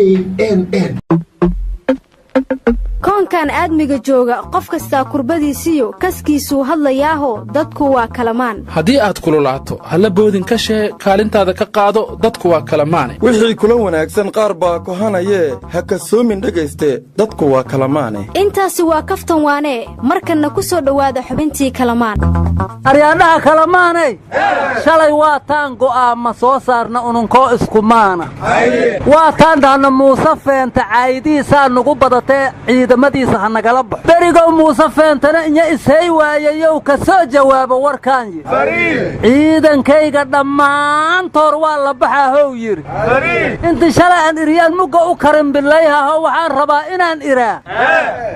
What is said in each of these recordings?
knn. koonkan aadmiga jooga qof kasta kurbadiisiyo kaskiisuu hadlayaaho dadku waa kalamaan haddii aad kululaato halla boodin ka shee kaalintaada ka qaado dadku waa kalamaane wixii kula wanaagsan qaar baa kohanayee ha kasoomin dhegayste dadku waa kalamaane intaasi waa kaftan waanee markanna ku soo dhowaada xubintii kalamaan aryaadhaha kalamaanay shalay waa taan go'aama soo saarna ununkoo iskumaana waa taan dhahna muuse feenta caayidiisaa nugu badatee ciidamadiisa ha nagala baxo berigow muuse feentana inya ishey waayayow ka soo jawaabo warkaan yidhi ciidankayga dhammaantoor waa la baxaa how yidhi intii shalay aan iryaan mugga u karin bilayhaho waxaan rabaa inaan iraa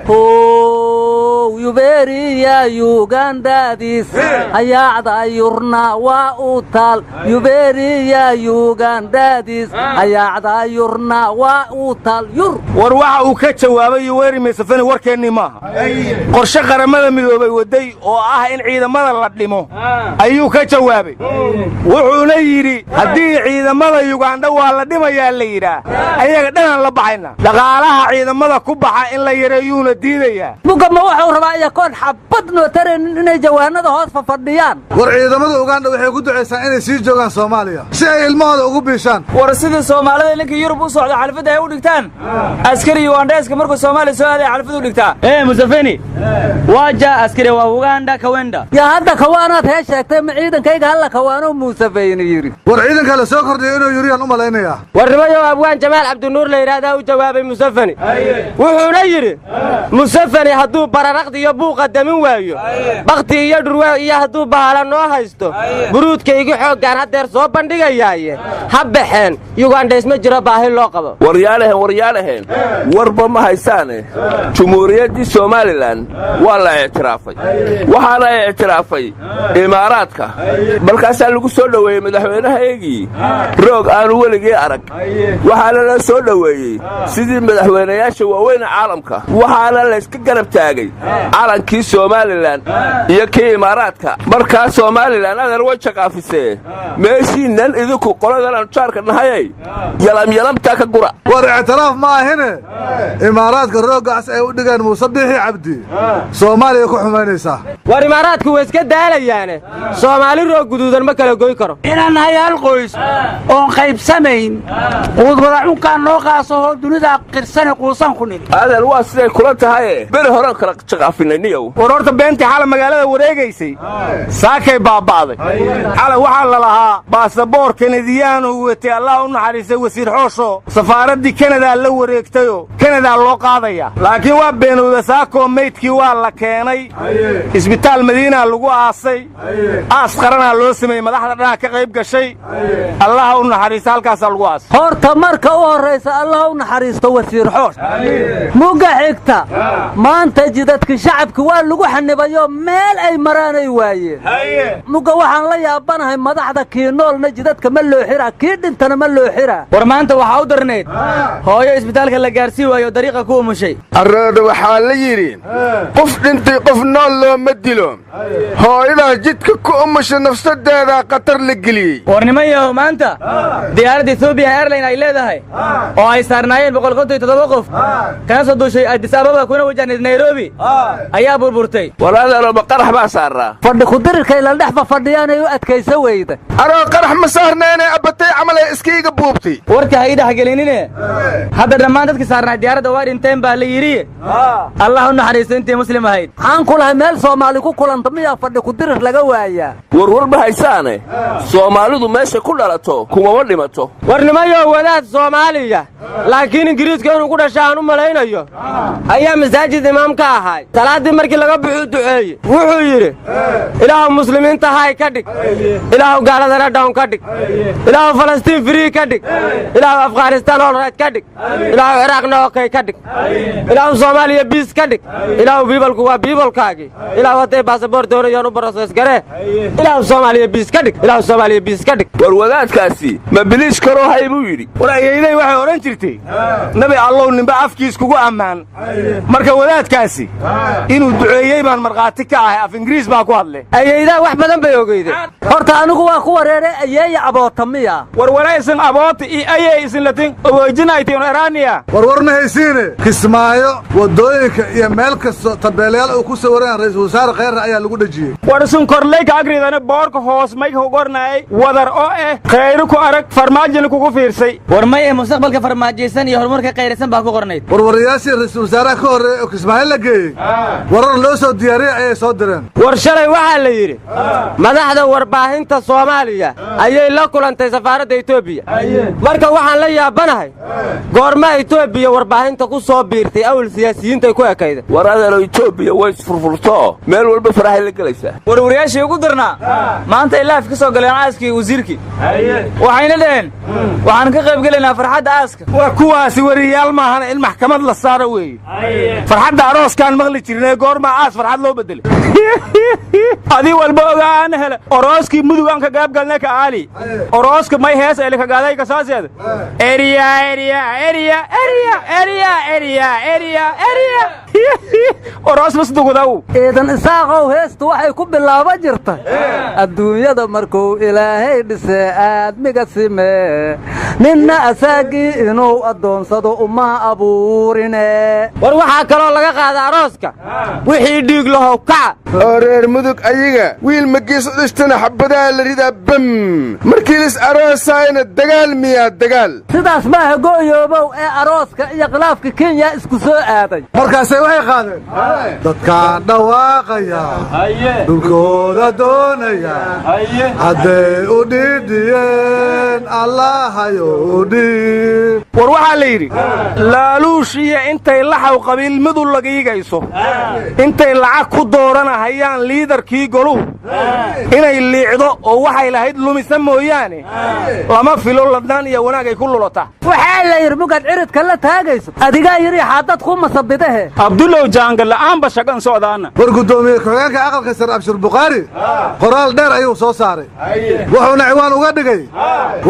how yubeeriya yugandadiis hayaacda yurna waa u taal yubeeriya yugandadiis hayaacda yurna waa u taal yur war waxa uu ka jawaabay weeri meesafani warkeennii maaha qorshe qaramada midoobay waday oo ah in ciidamada la dhimo ayuu ka jawaabay wuxuuna yidhi haddii ciidamada yugandha waa la dhimayaa la yidhaa ayaga dhanaan la baxayna dhaqaalaha ciidamada ku baxa in la yareeyuuna diidayaa mugama wuxuu rabaa iyakoon xabad noo taraynin inay jawaanada hoos fafadhiyaan war ciidamada ugandha waxay ku ducaysaa inay sii joogaan soomaaliya si ay ilmahooda ugu biishaan war sidii soomaalida ninkii yurub u socda xalfadda ay u dhigtaan askari yugandheeska markuu soomaaliya soo aaday xalfad u dhigtaa musafeni waaja askari waa ugandha kawenda yaa hadda kawaanaad hee sheegtay ma ciidankayga halla kawaano muusafeyni yidhi war ciidanka la soo kordhiyo inuu yuriyaan u malaynayaa warnimayow abwaan jamaal cabdinuur la yidhaahdaa u jawaabay musafeni wuxuuna yidhi musafeni hadduu bararaqdi iyo buuqa damin waayo bakhti iyo dhurwaa iyo hadduu bahala noo haysto buruudkaygi xooggaan haddeer soo bandhigayaaye ha baxeen yugandhays ma jiro baahi loo qabo waryaalaheen warba ma haysaane jumhuuriyaddii somalilan waa la ictiraafay waxaana ictiraafay imaaraadka markaasaa lagu soo dhoweeyey madaxweynahaygii roog aanu weligii arag waxaana la soo dhoweeyey sidii madaxweynayaasha waaweyne caalamka waxaana layska garab taagay calankii somalilan iyo kii imaaraadka markaa somalilan adan way jaqaafisee meeshiinnan idinku qoladan aanu jaarka nahayay yalamyalamtaa ka gura war ictiraaf ma ahine imaaraadka rooggaas ay u dhigeen muuse biixi cabdi soomaaliya ku xumaynaysaa war imaaraadku way iska daalayaane soomaali roog guduudan ma kala goyn karo inaan nahay hal qoys oon qaybsamayn quudwadacunkaan noo qaasahoo dunida qirsane quusan ku nidhi adan waa siday kula tahaye beri horean kala jaqaafinay niyow war horta beentii xala magaalada wareegaysay saakay baaba'day xala waxaa la lahaa baasaboor kanadiyaanu watay allah u naxariistay wasiir xoosho safaaraddii kanadaa la wareegtayoo kanadaa loo qaadaya laakiin waa beenowda saakoo maydkii waa la keenay isbitaal madiinaa lagu aasay aas qaranaa loo sameeyey madaxda dhanaa ka qayb gashay allaha u naxariista halkaasaa lagu aasay horta marka u horraysa allaha u naxariisto wasiir xoosh mugga xigta maanta jidadka shacabka waa lagu xanibayoo meel ay maraanay waayeen mugga waxaan la yaabanahay madaxda kii noolna jidadka ma loo xiraa kii dhintana ma loo xiraa war maanta waxaa u darnayd hooyo isbitaalka la gaarsii waayo dariiqa ku umushay arooda waxaa la yidhi qof dhintay qof nool looma dilo hooyadaa jidka ku umusha nafsadeedaa khatar la geliyey warnimayahow maanta diyaaradda ethoobiya airline ay leedahay oo ay saarnaayeen 157 qof kana soo duushay addis ababa kuna wajahnayd nairobi ayaa burburtay walaalaaloba qarax baa saaraa fadhi kudirirkay la dhex fadhiyaanay u adkaysa weyda anoo qarax ma saarnayne abbatay camal ee iskayga buubtay warka ha ii dhexgelinine hadda dhammaan dadkii saarnaa diyaaradda waa dhinteen baa la yidhi allah u naxariisto intii muslim ahayd waxaan ku lahay meel soomaali ku kulanta miyaa fadhi kudirir laga waayaa warwar ma haysaane soomaalidu meesha ku dhalato kumama dhimato warnimayow wadaad soomaaliya laakiin ingiriiska inuu ku dhasha aan u malaynayo ayaa masaajid imaam ka ahaay salaaddii markii laga buxuu duceeye wuxuu yidhi ilaahu muslimiinta hay ka dhig ilaahu gaaladana dhawn ka dhig ilaahu falastiin firii ka dhig ilaahu afghanistaan olrayd ka dhig ilaahu ciraaqna okay ka dhig ilaahu soomaaliya biis ka dhig ilaahu biibalku waa biibalkaagii ilaahu hadday baasaboor doonayaan u barosees garee ilaahu soomaaliya biis ka dhig ilaahu soomaaliya biis ka dhig war wadaadkaasi ma biliis karoo hay buu yidhi war ayeeday waxay odhan jirtay nabi allow ninba afkiis kugu ammaan marka wadaadkaasi inuu duceeyey baan markhaati ka ahay af ingiriis baa ku hadlay ayeydaa wax badan bay ogeydeen horta anigu waa ku wareeray ayeeya aboota miya warwaraysan aboota iyo ayey isin latin ogoojinaytiin eraaniya warwar ma haysiine kismaayo wadooyinka iyo meel kasta tabeelayaal uu ku sawiran ra'iisul wasaare khayr ayaa lagu dhajiyay warsun korley ka agridana boorka hoos may ku qornay wadar oo khayr ku arag farmaajin kugu fiirsay war may mustaqbalka farmaajaysan iyo horumarka qayraysan baa ku qornayd warwariyaashii ra'iisul wasaaraha ka horeeyay oo kismaayo la geeyey warar loo soo diyaariyay ayay soo direen war shalay waxaa la yidhi madaxda warbaahinta Soomaaliya ayay la kulantay safaaradda Itoobiya marka waxaan la yaabanahay goorma Itoobiya warbaahinta ku soo biirtay awal siyaasiyiinta ay ku ekayda waraadalo Itoobiya way isfurfurto meel walba farahay la galaysaa warwariyaashii ugu darnaa maanta ilaaf ka soo galeen aaskii wasiirkii waxayna dhaheen waxaan ka qayb gelaynaa farxadda aaska waa kuwaasi wariyaal maahan in maxkamad la saaro weeye farxadda arooskaan maqli jirnay goorma aas farxad loo bedelay adii walba ogaan hele orooskii mudug aan ka gaab galnay ka aali orooska may hees ay ka gaaday ka saaseed area oroos masdugudaw eedan isaaqow heestu waxay ku bilaaban jirtay adduunyada markuu ilaahay dhisay aadmiga simee ninna asaagii inuu addoonsado uma abuurine war waxaa kaloo laga qaada arooska wixii dhiig lahow kaca oo reer mudug ayaga wiil magiis u dhistana xabadaha la ridaa bam markii lis aroosaayna dagaal miyaa dagaal sidaas maaha go'yoobow ee arooska iyo khilaafka Kenya isku soo aaday markaasay waxay qaadeen dadkaan dhawaaqaya dhulkooda doonaya hadday u dhidhiyeen allahayo u dhiib war waxaa la yidhi laaluushiya intay laxaw qabiilmadu lagiigayso intay lacag ku dooranahayaan liidarkii goluhu inay liicdo oo waxay lahayd lumisa mooyaane lama filo ladnaan iyo wanaag ay ku lulota waxaa la yidhi mugad ciridka la taagayso adigaa yidhi xaadad ku masabidahe abdulow jaangal la'aanba shagan socdaana war guddoomiye ku-xigeenka aqalka sare abshir bukhaari qoraal dheer ayuu soo saaray wuxuuna ciwaan uga dhigay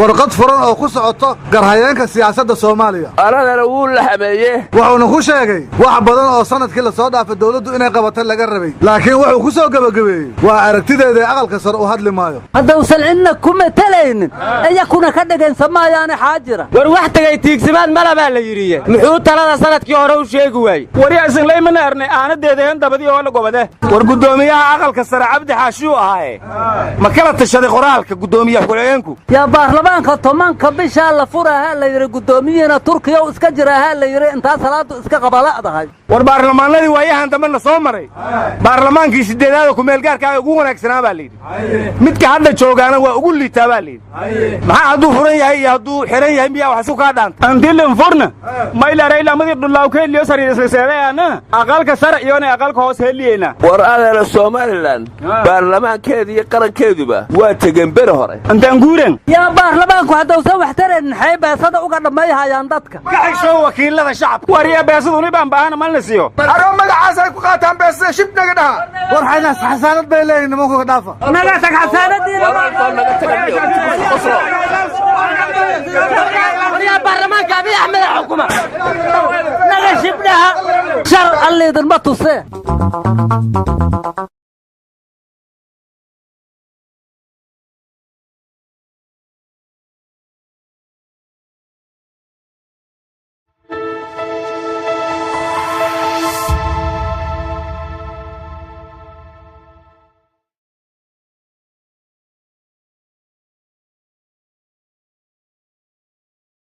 warqad furan oo ku socoto garhayeenka siyaasadda Soomaaliya aradana wuu la xameeyay wuxuuna ku sheegay wax badan oo sanadkii la soo dhaafay dawladdu inay qabatay laga rabay laakiin wuxuu ku soo gabagabeeyey waa aragtideeda aqalka sare u hadli maayo hadda usan cidna kuma talaynin ayakuna ka dhagayn samaayaan xaajira war wax tagay tiigsimaad malaba la yiriye muxuu talada sanadkii hore u sheegi waayay wariyaasan leeyman arnay aanadeedeen dabadii oo la gobade war guddoomiyaha aqalka sare Cabdi Xaashiyo ahaay ma kala tashaday qoraalka guddoomiyaha ku-xigeenku yaa baarlamaanka tomanka bisha la furaha la yiri guddoomiyaha Turkiga oo iska jiraha la yiri inta salaadu iska qabaladahay war baarlamaanadii waayahan dambe soo maray baarlamaankii sideedaad ku meel gaarka ugu wanaagsanaa baa leeyahay midka hadda joogaana waa ugu liitaa baa leeyahay maxaa haduu furan yahay iyo haduu xiran yahay miyaa wax soo ka dhaanta andilan furna ma ila reeyla madi dhulaaw ka liyo sariisadeena aqalka sare iyo aqalka hoos heliyena war adeer Soomaaliland baarlamaankeeda iyo qarankeeduba waa taganber hore antaan guuran yaa baarlamaanku hadda soo wax tareen xay baasada uga dhameeyayaan dadka ka xisho wakiilada shacabka wariya baasadu ni baan baahana ma la siiyo aro magacaas ay ku qaataan baasada shibnaga dhaha war xayna xasaanad bay leeyihiin nimanku ka dhaafa naga tag xasaanadiina wariya baarlamaanka Abiy Ahmed xukuma naga shibnaha shar alle idin ma tusee